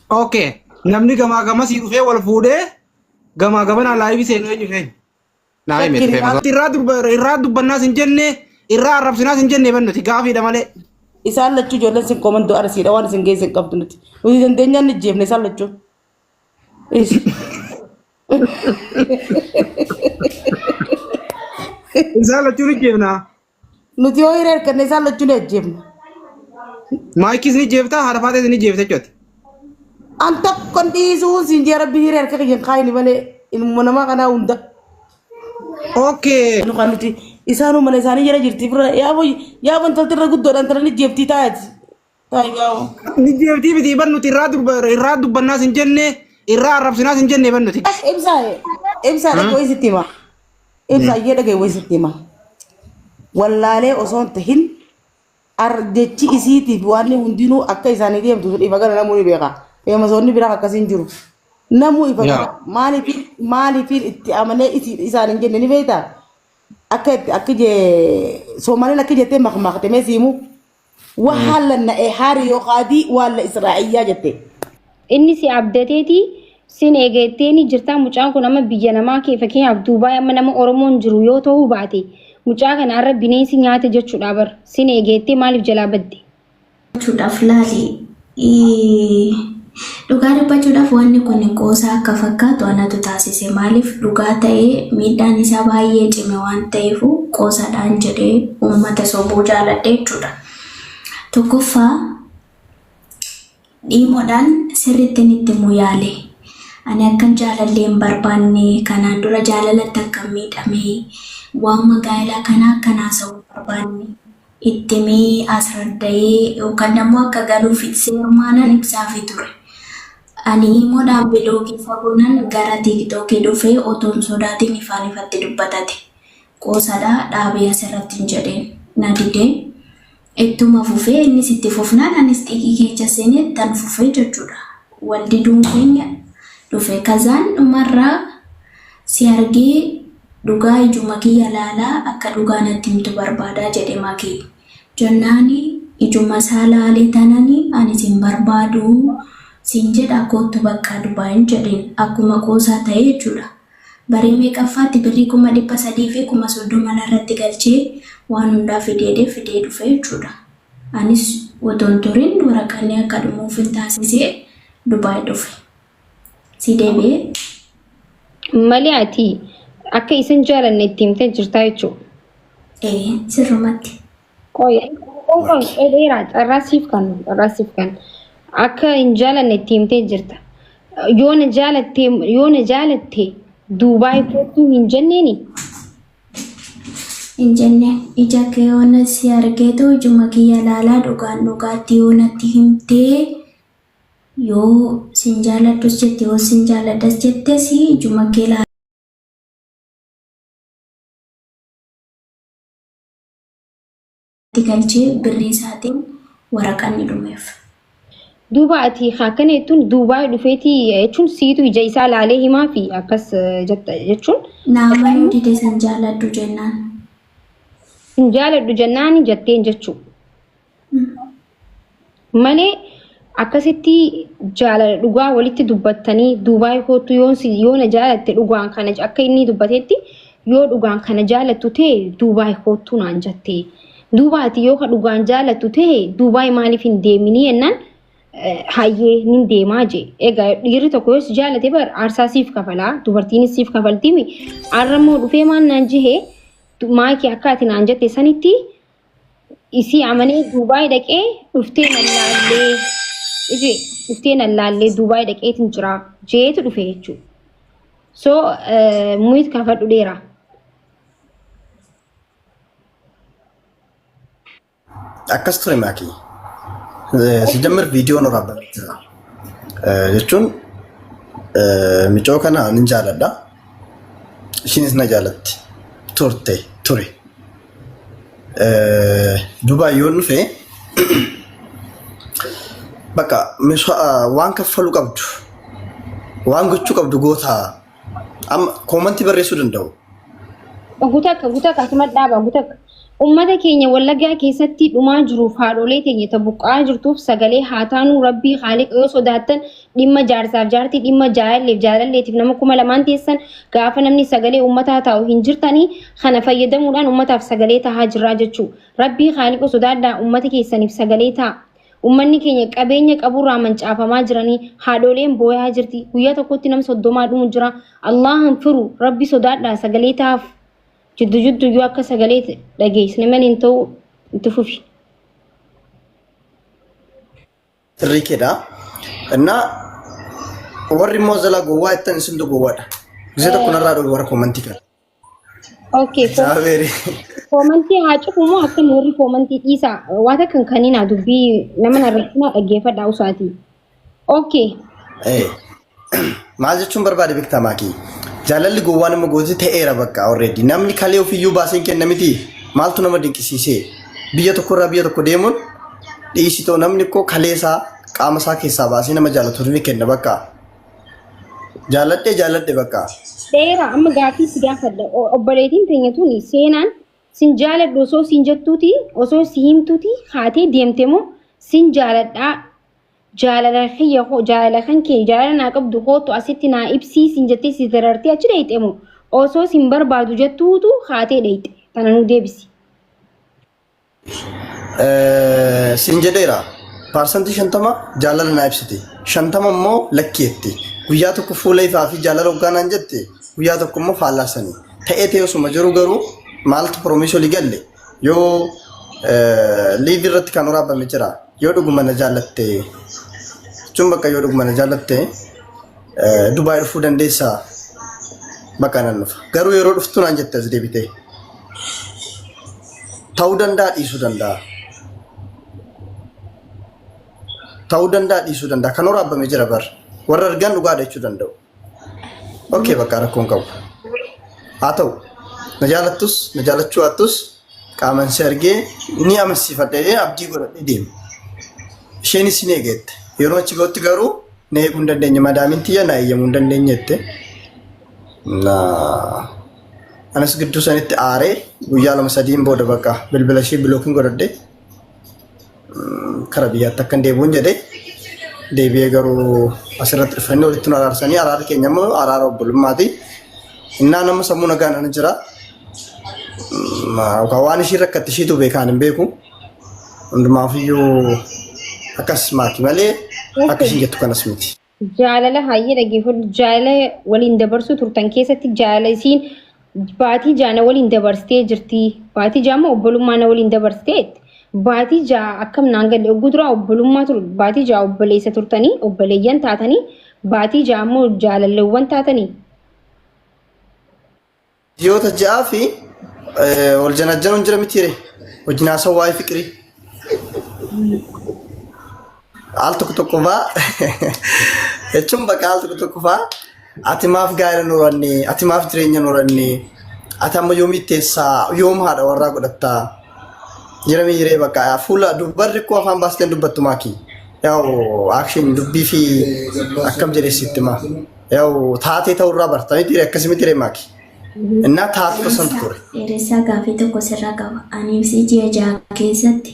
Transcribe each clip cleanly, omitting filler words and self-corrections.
Okay, namni gama si dhufee wal fuudhee gama na live seenuu eenyu keenya. Naa himte fe'amasa. Irraa dubbannaa sin jenne irraa arrabsinaa sin jenne bannuti gaafiidha malee. Isaan lachuu ijoolleen sin komandoo arsiidha waan isin geessin qabdu nuti. Nuti dandeenyaan ni jeefne isaan lachuu. Isaan lachuu ni jeefna. Nuti yoo hiree hirkanne isaan lachuu ni jeefna. Maayikis ni jeefta haadha faatees ni jeefte jechuudha. Anta kondiisuu sin jee rabbi hiree hirka kiyyan kaayini malee ilmu namaa kanaa hunda. Okay. Nuti isaanuu mana isaanii jala jirti fira yaa wantoota irra guddoodhaan tana ni jeeftii taati. Ni jeeftii miti bannuti irraa dubbannaa sin jenne irraa arrabsinaa sin jenne bannuti. Ibsaa dhagee wayisitti hima. Ibsaa iyyee dhagee wayisitti hima. Wallaalee osoo hin tahin jechi isiitiif waan hundinuu akka isaanii deemtu ifa gara namuu ni beeka. Feemasoonni biraa akkasiin jiru. Namuu ifa gara maaliifin itti amanee isaan hin jenne ni beektaa? Akka Soomaliin akka jettee makmaaktemee siimu wahaala na'ee haari yookaadii waalla Israa'iyyaa jette. Inni si abdateeti sin eegatteeni jirtaa mucaan kun amma biyya namaa kee fakkeenyaaf Duubaay amma nama Oromoon jiru yoo ta'uu baate mucaa kanarra bineensi nyaata jechuudha bar sin eegattee maaliif jalaa badde? Jechuudhaaf laali dhugaa dubbachuudhaaf wanni kun qoosaa akka fakkaatu anatu taasise maaliif dhugaa ta'ee miidhaan isaa baay'ee cime waan ta'eef qoosaadhaan jedhee uummata sobuu jaaladhe jechuudha. Tokkoffaa dhiimoodhaan sirriitti itti muyaale. Ani akkan jaalallee hin barbaanne kanaan dura jaalalatti akka miidhame waan magaalaa kanaa akkan haasa'uu barbaanne itti mee asradda'ee yookaan immoo akka galuuf seerumaanan ibsaafi ture. Ani dhiimoodhaan biloogii faguunan gara tiiktookii dhufee otoon sodaatiin ifaan ifatti dubbatate. Qoosaadhaa dhaabee asirratti hin jedheen na didee ittuma fufee innis itti fufnaan anis xiqqii keessa seenee tan fufee jechuudha. Waldiduun keenya dhufe kazaan dhumarraa si argee dhugaa ijuma kiyya laalaa akka dhugaa natti himtu barbaadaa jedhe makii. Jennaani ijuma isaa laalee tananii ani sin barbaadu sin jedha kootu bakka Dubaayin jedheen akkuma qoosaa ta'e jechuudha. Baree meeqaffaatti birrii 300 fi 30 irratti galchee waan hundaa fidee dhufe jechuudha. Anis otoon turiin waraqaanii akka dhumuuf hin taasisee Dubaay dhufe. Si deebi'ee? Malee ati akka isin jaalanne itti himtee jirtaa jechuudha. Sirrumatti. Dheeraa carraasiif kan akka hin jaalanne itti himtee jirta. Yoo na jaalatte Duubaay kootu hin jenneeni? Hin jenne ija kee yoona si argeetu ijuma kiyya laalaa dhugaan dhugaatti yoo natti himtee yoo sin jaaladhus jette yoo sin jaaladhas jette si ijuma kee laalaa galchee birrii isaatiin waraqaan ni dhumeef. Duuba ati akkana jettuun Duubaay dhufeeti jechuun siitu ija isaa laalee himaa fi akkas jetta jechuun. Nama dide sin jaaladhu jennaan. Sin jaaladhu jennaan jetteen jechuudha. Malee akkasitti jaalala dhugaa walitti dubbattanii Duubaay kootu yoo na jaalatte dhugaan kana akka inni dubbatetti yoo dhugaan kana jaalattu ta'e Duubaay kootu naan jettee. Duuba ati yoo dhugaan jaalattu ta'e Duubaay maaliif hin deemini jennaan? Hayyee nin deemaa jee. Egaa dhiirri tokko yoo si jaalate bar aarsaa siif kafalaa dubartiinis siif kafaltiimi. Arrammoo dhufee maan naan jehee maakii akka ati naan jette sanitti isii amanee Duubaay dhaqee dhuftee nallaallee Duubaay dhaqeetiin jira jeetu dhufe jechuudha. So muyit kafadhu dheeraa. Akkas ture maakii. Sijammer viidiyoo nu raabbateera. Jechuun michoo kana nin jaaladha. Ishiinis na jaalatti. Ture. Dubaay yoo dhufe bakka waan kaffaluu qabdu waan gochuu qabdu goota amma koomantii barreessuu danda'u. guutaa akkuma dhaaba guutaa. Ummata keenya Wallaggaa keessatti dhumaa jiruuf haadholee keenya tabuqqaa jirtuuf sagalee haa taanu Rabbii Haaliq yoo sodaattan dhimma jaarsaaf jaartii dhimma jaalalleetiif nama 2000 teessan gaafa namni sagalee ummataa taa'u hin jirtanii kana fayyadamuudhaan ummataaf sagalee tahaa jirraa jechuu. Rabbii Haaliq sodaadhaa ummata keessaniif sagalee ta'a. Ummanni keenya qabeenya qaburraa mancaafamaa jiranii haadholeen booyaa jirti. Guyyaa tokkotti nama 30 dhumu jira. Allahan firu Rabbi sodaadhaa sagalee taa'aaf. Jiddu yoo akka sagalee dhageessine malee hin ta'u itti fufi. Rikeedha. Innaa warri immoo zalaa gowwaa ittiin isintu gowwaadha. Gisee tokko narraa dhoowwe warra koomantii kana. Okay. Koomantii haa cufu moo akka warri koomantii dhiisaa waan akka kanina dubbii nama narratti dhaggeeffadhaa usaati. Okay. Maal jechuun barbaade beektaa maakii? Jaalalli gowwaan immoo gooti ta'eera bakka already. Namni kalee ofiyyuu baaseen kenna miti. Maaltu nama dinqisiisee? Biyya tokkorraa biyya tokko deemuun dhiisitoo namni koo kaleesaa qaama isaa keessaa baasee nama jaalatu ni kenna bakka. Jaaladhe bakka. Dheeraa amma gaaffii si gaafadha. Obboleettiin teenyatuun seenaan sin jaaladhu osoo sin jettuuti osoo si himtuuti haatee deemte moo sin jaaladhaa jaalala kan kee jaalala naa qabdu hootu asitti naa ibsii sin jettee si darartee achi dheeyxe moo osoo sin barbaadu jettuutu haatee dheeyxe tana nu deebisi. Sin jedheera parsantii 50 jaalala naa ibsite 50 immoo lakkeetti guyyaa tokko fuula ifaa fi jaalala hoggaanaan jette guyyaa tokko immoo faallaasanii ta'ee osuma jiru garuu maaltu piroomiisholii galle yoo liiv irratti kan waraabame jira yoo dhuguma na jaallatte jechuun bakka yoo dhuguma na jaallatte Dubaay dhufuu dandeessaa bakka nan dhufa garuu yeroo dhuftu naan jette as deebitee ta'uu danda'a dhiisuu danda'a. Ta'uu danda'a kan waraabame jira bar warra argan dhugaadha jechuu danda'u. Okay bakka rakkoon qabu. Haa ta'u na jaalattus na jaallachuu hattus qaaman si argee ni amansiifadhee abdii godhadhee deema. Isheenis ni eegette. Yeroo achi ga'utti garuu na eeguu hin dandeenye madaamin tiyya na eeyyamuu hin dandeenye jette. Anas gidduu sanitti aaree guyyaa 2-3 booda bakka bilbila ishee bilookiin godhadhee kara biyyaatti akkan deebi'uun jedhee deebi'ee garuu asirratti dhufanii walitti nu araarsanii araarri keenya immoo araara obbolummaati. Innaa nama sammuu nagaan jira. Waan ishii rakkatti ishiitu beekaan hin beeku. Hundumaafiyyuu akkas maaki malee akka ishiin jettu kanas miti. Jaalala hayyee dhaggeeffadhu jaalala waliin dabarsuu turtan keessatti jaalala isiin baatii jaana waliin dabarsitee jirti. Baatii jaama obbolummaa na waliin dabarsiteetti. Baatii jaa akkam naan galle ogguu duraa obbolummaa ture. Baatii jaa obboleessa turtanii obboleeyyan taatanii baatii jaa immoo jaalalleewwan taatanii. Dhiyoota ja'aa fi wal janajjanuun jira mitiire wajjin haasawaa waa'ee fiqirii. Al tokko faa jechuun bakka al tokko faa ati maaf gaa'ela nuranne ati maaf jireenya nuranne ati amma yoom itteessaa yoom haadha warraa godhattaa jiramii jiree bakka fuula dubbarri koo afaan baasteen dubbattu maaki yaa'u akshin dubbii fi akkam jedheessitti maa yaa'u taatee ta'urraa bartanii tiree akkasii tiree maaki. Innaa taatu san ture. Dheeressaa gaaffii tokko sirraa qaba. Ani ibsi ji'a jaha keessatti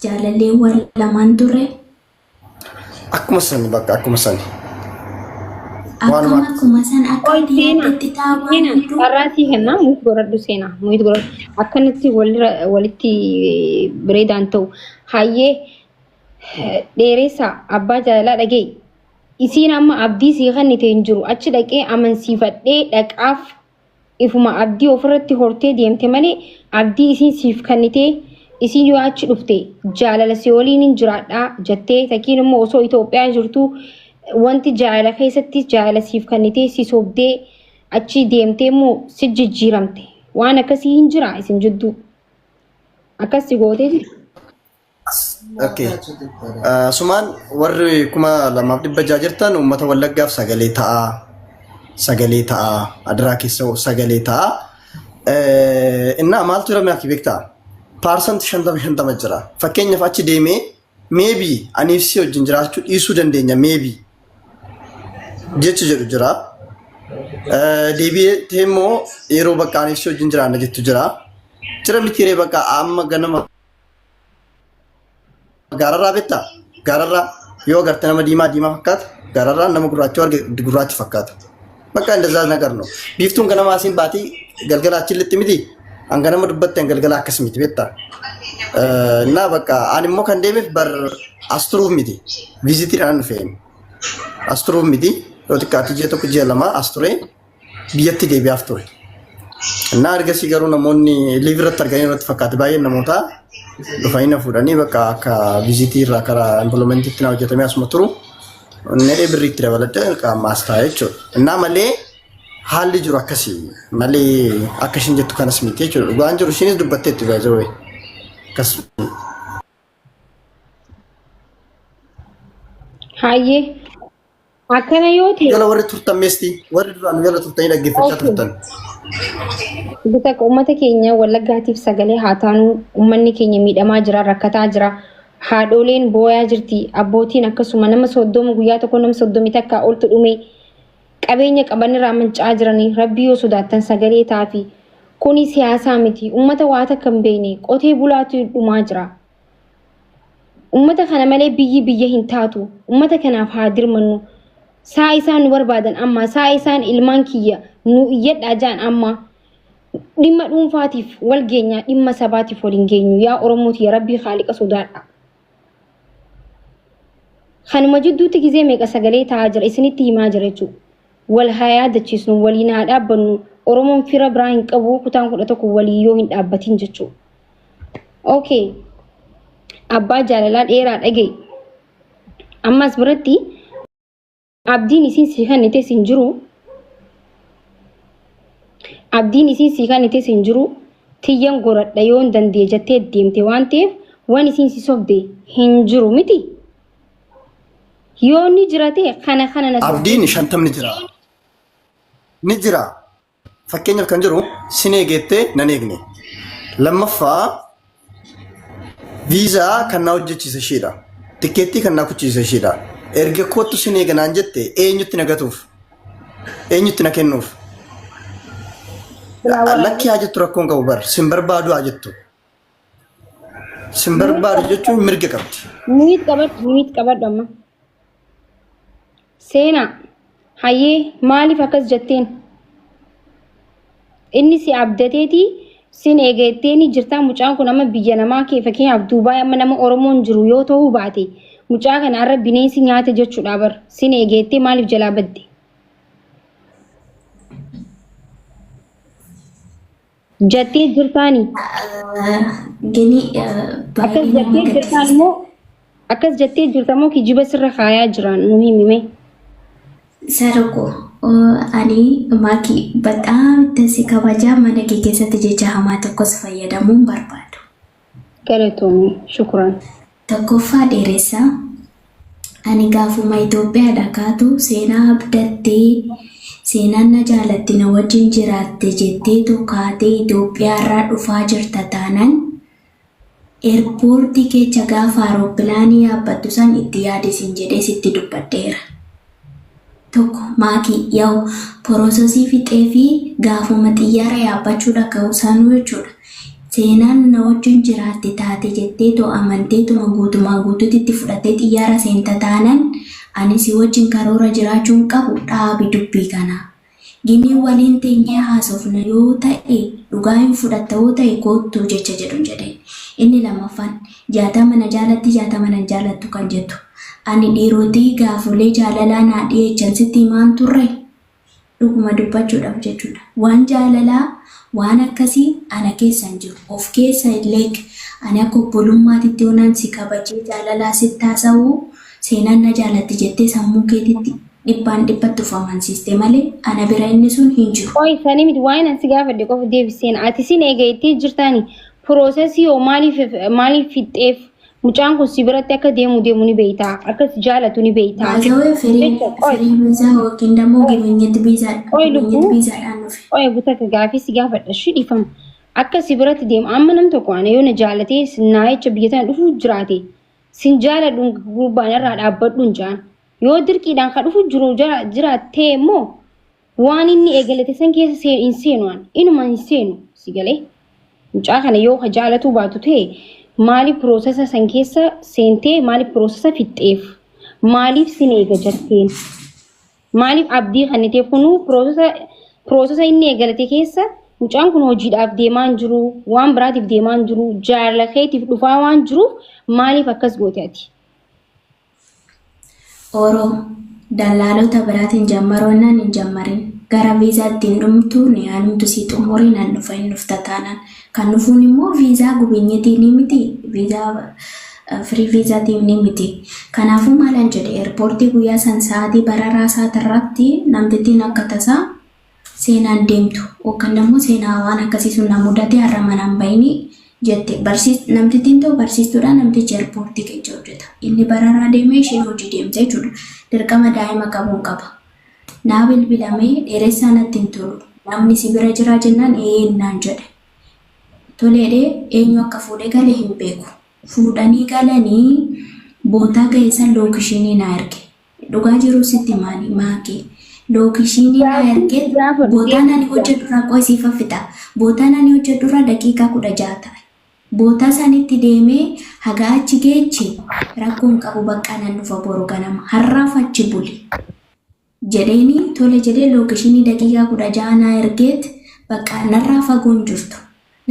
jaalalleewwan lamaan ture. Akkuma sani bakka akkuma sani. Akkuma san akka diinatti taa'an. Qarraatii kennaa muut godhadhu seenaa. Muut godhadhu akkanatti walitti bireedaan ta'u. Hayyee dheeressaa abbaa jaalalaa dhagee. Isiin amma abdii sii kannite hin jiru. Achi dhaqee amansiifadhee dhaqaaf. Ifuma abdii ofirratti hortee deemte malee abdii isiin siif kannitee isiin yoo achi dhufte jaalala si waliin hin jiraadhaa jettee takkiin immoo osoo Itoophiyaa jirtu wanti jaalala keessatti jaalala siif kannitee si sobdee achi deemtee immoo si jijjiiramte waan akkasii hin jira isin jidduu akkasii gootee jira. Okay. Sumaan warri 2006 jirtan uummata Wallaggaaf sagalee ta'aa. Sagalee ta'a adiraa keessa sagalee ta'a. Innaa maaltu jira mi'aaki beektaa? Parsantii 50 jira. Fakkeenyaaf achi deemee maybe aniif si wajjin jiraachuu dhiisuu dandeenya maybe jecha jedhu jira. Deebi'ee immoo yeroo bakka ani ishee wajjin jiraanna jettu jira. Jira mitiiree bakka amma ganama gaararraa beektaa? Gaararraa yoo agarte nama diimaa fakkaata. Gaararraa nama gurraacha arge gurraacha fakkaata. Bakka እንደዛ ነገር ነው. Biiftuun ganama asiin baatii galgala achilletti miti. An ganama dubbatte an galgala akkas miti beektaa? እና በቃ አንሞ ከንደምፍ በር አስትሩፍ ሚቲ ቪዚት ራን ፌን አስትሩፍ ሚቲ ወጥቃት ጀቶ ከጀለማ አስትሬ ቢየት ዴቢ አፍቶሬ እና አርገ ሲገሩ ነሞኒ ሊቭረት ተርጋኝ ረት ፈካት ባየ ነሞታ ዱፋይና ፉዳኒ በቃ ካ ቪዚት ራ ከራ ኢምፕሎይመንት ትናው ጀተሚ አስመጥሩ ነሬ ብሪት ደበለደ ካ ማስታየቾ እና መሌ ሀል ጅሩ አከሲ መሌ አከሽን ጀቱ ከነስሚቴ ቹ ጋንጅሩ ሽኒ ዱበቴ ትባዘው Hayyee akkana yoo ta'e Jala warri turtan meesti warri duraan jala turtanii dhaggeeffachaa turtan. Bita uummata keenya Wallaggaatiif sagalee haa taanu uummanni keenya miidhamaa jira rakkataa jira haadholeen booyaa jirti abbootiin akkasuma nama 30 guyyaa tokko nama 30 takka oltu dhume qabeenya qabanirraa mancaa jiranii rabbii yoo sodaattan sagalee taafi kuni siyaasaa miti uummata waa takka hin beekne qotee bulaatu dhumaa jira. Ummata kana malee biyya hin taatu ummata kanaaf haa dirmannu saa isaan nu barbaadan amma saa isaan ilmaan kiyya nu iyyadhaa jaan amma dhimma dhuunfaatiif wal geenya dhimma sabaatiif wal hin geenyu yaa Oromooti yaa Rabbii Khaaliqa sodaadha. Kanuma jidduutti gizee meeqa sagalee taa'aa jira isinitti himaa jira jechuudha. Wal haa yaadachiisnu waliin haa dhaabbannu Oromoon fira biraa hin qabu kutaan 11 walii yoo hin dhaabbatin jechuudha. Okay. Abbaa jaalalaa dheeraa dhagee ammas biratti abdiin isin si kannite sin jiru abdiin isin si kannite sin jiru tiyyan goradha yoo dandee jettee deemte waan ta'eef waan isin si sobde hin jiru miti yoo ni jirate kana na abdiin 50 ni jira fakkeenyaaf kan jiru sinee geettee nan eegne lammaffaa Visa kan na hojjechiisa isheedha. Tikeettii kan na kuchisiisa isheedha. Erga kootu sin eeganaan jette eenyutti na gatuuf? Eenyutti na kennuuf? Lakki haa jettu rakkoon qabu bar. Sin barbaadu haa jettu. Sin barbaadu jechuun mirga qabdi. Miit qabadhu amma. Seenaa hayyee maaliif akkas jetteen? Inni si abdateetii sin eegatteeni jirtaa mucaan kun amma biyya namaa kee fakkeenyaaf Duubaay amma nama Oromoon jiru yoo ta'uu baate mucaa kana irra bineensi nyaate jechuudha bar sin eegattee maaliif jalaa badde? Jettee jirtaani Gini akkas jettee jirtaan immoo akkas jettee jirtamoo kijiba sirra kaayaa jiran nu himime. Sarako ani maki በጣም ተሲ ከበጃ መነቂ ከሰት ጀቻ ሀማ ተኮስ ፈየደሙን በርባዱ ገለቶሚ ሹክራን ተኮፋ ዴሬሳ አኒ ጋፉማ ኢትዮጵያ ዳካቱ ሴና አብደቴ ሴናና ጃለቲና ወጅን ጅራቴ ጀቴ ቱካቴ ኢትዮጵያ ራ ዱፋ ጅርታ ታናን ኤርፖርት ኬ ቸጋፋ አውሮፕላኒ ያበቱሳን ኢትያዴ ሲንጀዴ ሲቲ ዱበዴራ Tokko maakii yoo poroosesii fixee fi gaafuma xiyyaara yaabbachuudha ka'uusaanuu jechuudha. Seenaan na wajjin jiraatte taate jettee too amanteetuma guutumaa guutuutti fudhattee xiyyaara seenta taanan ani si wajjin karoora jiraachuun qabu dhaabi dubbii kanaa. Gimii waliin teenyee haasofna yoo ta'e dhugaa hin fudhatta yoo ta'e koottuu jecha jedhu jedhe. Inni lammaffaan 60 na jaalatti 60 na jaalattu kan jettu. Ani dhiirotii gaafolee jaalalaa naa dhiyeechan sitti himaan turre dhuguma dubbachuudhaaf jechuudha. Waan jaalalaa waan akkasii ana keessa hin jiru. Of keessa illee ani akka obbolummaatitti onaan si kabajee jaalalaa sitti haasa'uu seenaan na jaalatti jettee sammuu keetitti dhibbaan dhibbatti ufamansiiste malee ana bira inni sun hin jiru. Oi sanii miti waan ansi gaafadhe qofa deebiseen ati sin eegattee jirtaani piroosesii yoo maaliif fixxeef mucaan kun si biratti akka deemu ni beektaa akkas jaalatu ni beektaa. Baazawee firii biizaa yookiin immoo gibeenyatti biizaadhaan dhufe. Oye guutaa gaafii si gaafadha shidhiifama akka si biratti deemu amma nam tokko ana yoo na jaalatee naa jecha biyya tana dhufu jiraate sin jaaladhu gurbaan irraa dhaabbadhu hin jaan yoo dirqiidhaan ka dhufu jiru jiraattee immoo waan inni eegalate san keessa hin seenuan inuma hin seenu si galee mucaa kana yoo jaalatu baatu ta'e maaliif piroosesa san keessa seentee maaliif piroosesa fixxeef maaliif sin eega jetteen maaliif abdii kanniteef kunu piroosesa inni eegalate keessa mucaan kun hojiidhaaf deemaa jiru waan biraatiif deemaa jiru jaalala keetiif dhufaa waan jiruuf maaliif akkas goote ati Oro dallaalota biraatiin jammaroonnaan hin jammarin gara viizaatti hin dhumtu ni aanumtu si xumurii nan dhufa hin dhufta taanaan kan dhufuun immoo viizaa gubinyatii ni miti viizaa firii viizaatii ni miti kanaafuu maalan jedhe eerpoortii guyyaa san sa'aatii bararaa isaatirratti namtittiin akka tasaa seenaan deemtu yookaan immoo seenaa waan akkasii sun na mudate har'a manaan bahini jette namtittiin ta'u barsiistuudha namtichi eerpoortii keessa hojjeta inni bararaa deemee isheen hojii deemte jechuudha dirqama daa'ima qabuun qaba. Naa bilbilamee dheeressaa natti hin tolu namni si bira jira jennaan naan jedhe toleedhee eenyu akka fuudhee gale hin beeku fuudhanii galanii bootaa ga'eessan lookishinii naa erge dhugaa jiru sitti maali maakee lookishinii naa erge bootaan ani hojjedhurraa qoisiifa fixa bootaan ani hojjedhurraa daqiiqaa 16 ta'e bootaa sanitti deemee haga achi geechi rakkoon qabu bakka nan dhufa boru ganama har'aaf achi buli. jedheeni tole jedhee lookishinii daqiiqaa 16 naa ergeet bakka narraa fagoon jirtu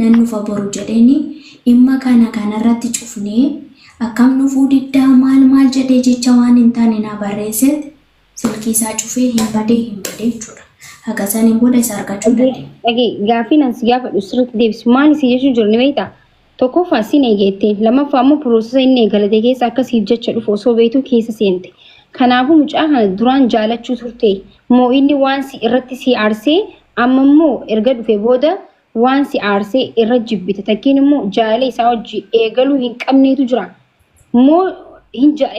nan dhufa boru jedheeni dhimma kana kanarratti cufnee akkam nufuu diddaa maal jedhee jecha waan hin taane naa barreesseet silkii isaa cufee hin badee jechuudha. Haga saniin booda isa argachuu danda'e. Gaaffii nan si gaafadhu sirriitti deebisi maal si jechuun jiru ni beektaa? Tokkoffaa sin eegeetteen lammaffaa immoo piroosesa inni eegalate keessa akkasiif jecha dhufu osoo beektuu keessa seente. Kanaafuu mucaa kana duraan jaalachuu turte moo inni waan si irratti si aarsee amma immoo erga dhufe booda waan si aarsee irra jibbite takkiin immoo jaalala isaa wajji eegaluu hin qabneetu jira moo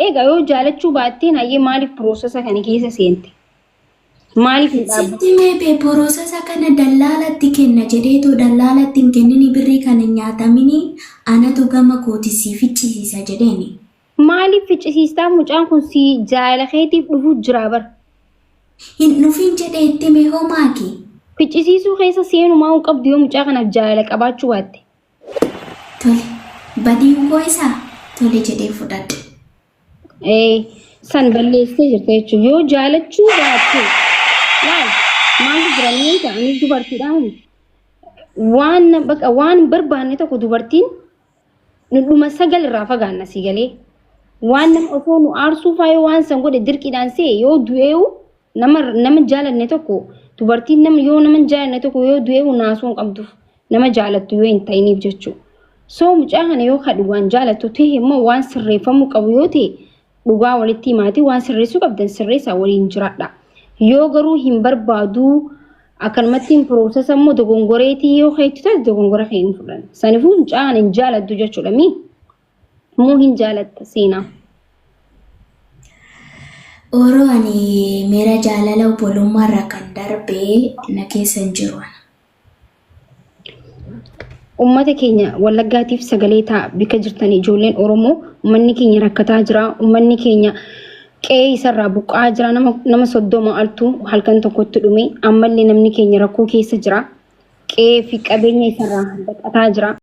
eega yoo jaalachuu baatteen hayyee maaliif piroosesa kana keessa seente maaliif hin dhaabbatu? Sitti meeqee piroosesa kana dallaalatti kenna jedheetu dallaalatti hin kennini birrii kana nyaatamini anatu gama kooti si ficcisiisa jedheeni. Maaliif ficcisiistaa mucaan kun si jaalala keetiif dhufuu jira bar? Hin dhufin jedhee itti mee homaaki? Ficcisiisuu keessa seenumaa hin qabdu yoo mucaa kanaaf jaalala qabaachuu baatte. Tole badiin koo isaa tole jedhee fudhadhe. San balleessee jirta jechuun yoo jaalachuu baatte maaltu jiranii ta'anis dubartiidhaan waan barbaanne tokko dubartiin dhuma sagal irraa fagaanna si galee waan nama osoo nu aarsuu faayoo waan san godhe dirqiidhaan see yoo du'eewu nama jaalanne tokko dubartiin yoo nama jaalanne tokko yoo du'eewu naasuu hin qabduuf nama jaalattu yoo hin ta'iniif jechuudha. Soo mucaa kana yoo kadhu waan jaalattu ta'e immoo waan sirreeffamuu qabu yoo ta'e dhugaa walitti himaatii waan sirreessuu qabdan sirreessaa waliin jiraadha. Yoo garuu hin barbaadu akkanumatti piroosesa immoo dogongoreetii yoo keetti taate dogongora kee hin fudhan. Saniifuu mucaa kana hin jaalattu jechuudha moo hin jaalatta seenaa. Oroo ani miira jaalala obbolummaarraa kan darbee na keessa hin jiru. Uummata keenya Wallaggaatiif sagalee ta'a bika jirtan ijoolleen Oromoo uummanni keenya rakkataa jira uummanni keenya qe'ee isarraa buqqaa jira nama 30 altu halkan tokkotti dhume ammallee namni keenya rakkoo keessa jira qe'ee fi qabeenya isarraa baqataa jira.